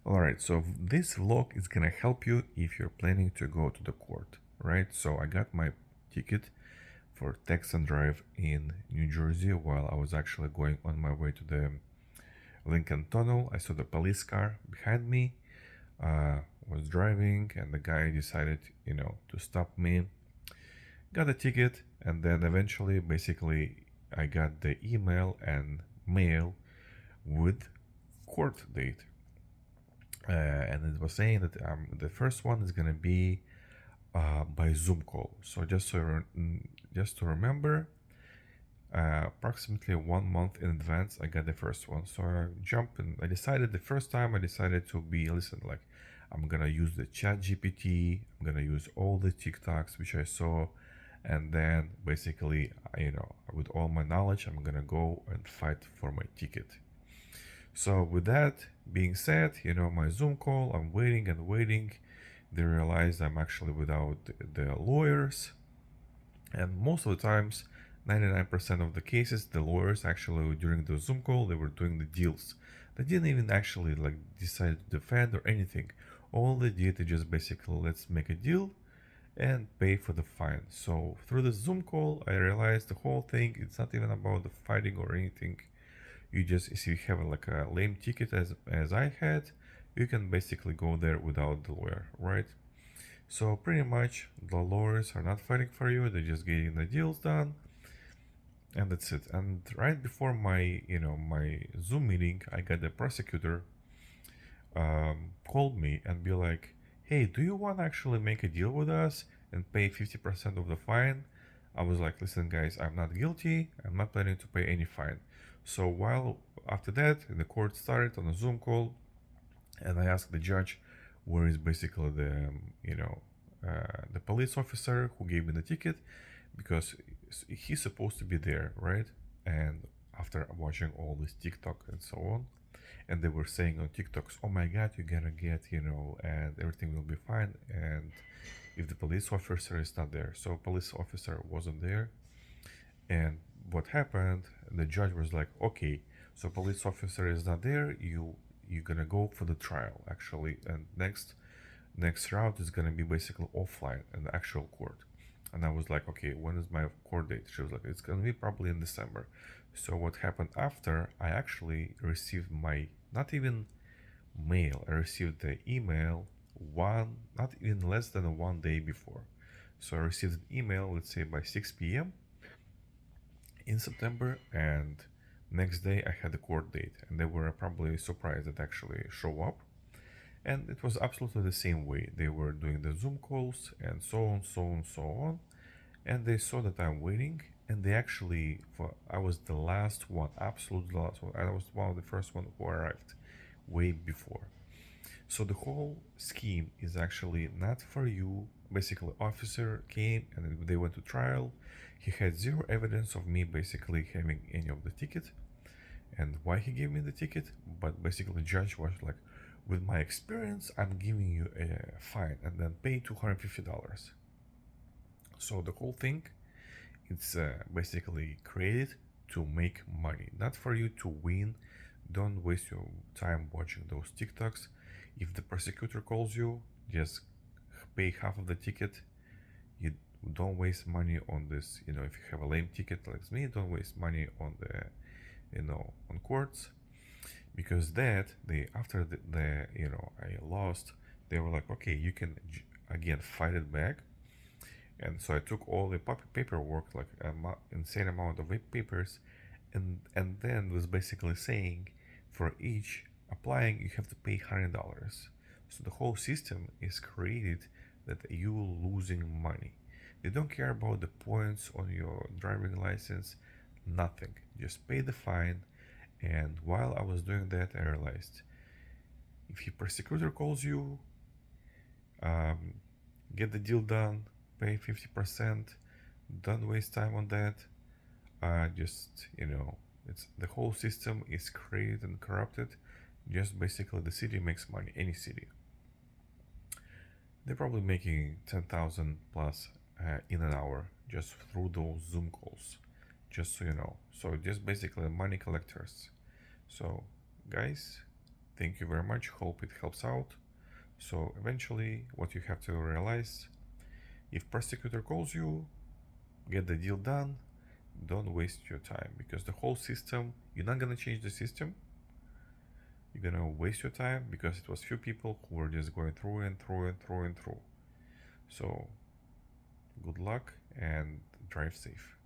Alright, so this vlog is gonna help you if you're planning to go to the court, right? So I got my ticket for text and drive in New Jersey while I was actually going on my way to the Lincoln Tunnel. I saw the police car behind me, was driving, and the guy decided, to stop me. Got a ticket, and then eventually, basically, I got the email and mail with court date. And it was saying that the first one is gonna be by Zoom call. So just to remember, approximately 1 month in advance, I got the first one. So I jumped and I decided the first time I decided to be like I'm gonna use the Chat GPT. I'm gonna use all the TikToks which I saw, and then basically, with all my knowledge, I'm gonna go and fight for my ticket. So with that being said, my Zoom call, I'm waiting and waiting. They realize I'm actually without the lawyers. And most of the times, 99% of the cases, the lawyers actually during the Zoom call, they were doing the deals. They didn't even actually like decide to defend or anything. All they did is just basically let's make a deal and pay for the fine. So through the Zoom call, I realized the whole thing, it's not even about the fighting or anything. You just, if you have like a lame ticket as I had, you can basically go there without the lawyer, right? So pretty much the lawyers are not fighting for you, they're just getting the deals done, and that's it. And right before my Zoom meeting, I got the prosecutor called me and be like, hey, do you want to actually make a deal with us and pay 50% of the fine? I was like, listen guys, I'm not guilty, I'm not planning to pay any fine. So while after that, the court started on a Zoom call, and I asked the judge where is basically the police officer who gave me the ticket, because he's supposed to be there, right? And after watching all this TikTok and so on, and they were saying on TikToks, oh my god, you gotta get, and everything will be fine, and if the police officer is not there. So police officer wasn't there, and what happened, the judge was like, okay, so police officer is not there, you're gonna go for the trial actually, and next round is gonna be basically offline in the actual court. And I was like, okay, when is my court date? She was like, it's gonna be probably in December. So what happened after, I actually received my, not even mail, I received the email not even less than 1 day before. So I received an email, let's say by 6 p.m. in September, and next day I had the court date, and they were probably surprised that actually show up. And it was absolutely the same way. They were doing the Zoom calls and so on, so on, so on. And they saw that I'm waiting, and they actually, I was the last one, absolutely the last one. I was one of the first one who arrived way before. So the whole scheme is actually not for you. Basically, officer came and they went to trial. He had zero evidence of me basically having any of the ticket and why he gave me the ticket. But basically, the judge was like, with my experience, I'm giving you a fine and then pay $250. So the whole thing, it's basically created to make money, not for you to win. Don't waste your time watching those TikToks. If the prosecutor calls you, just pay half of the ticket. You don't waste money on this. If you have a lame ticket like me, don't waste money on on courts, because that they after the I lost, they were like, okay, you can again fight it back. And so I took all the paperwork, like insane amount of papers, and then was basically saying for each applying you have to pay $100. So the whole system is created that you losing money. They don't care about the points on your driving license, nothing. Just pay the fine. And while I was doing that, I realized if your prosecutor calls you, um, get the deal done, pay 50%, don't waste time on that. Just it's the whole system is created and corrupted. Just basically the city makes money, any city. They're probably making 10,000 plus in an hour just through those Zoom calls, just so you know. So just basically money collectors. So guys, Thank you very much. Hope it helps out. So eventually, what you have to realize, if prosecutor calls you, get the deal done. Don't waste your time, because the whole system, you're not gonna change the system. You're gonna waste your time because it was few people who were just going through and through and through and through. So good luck and drive safe.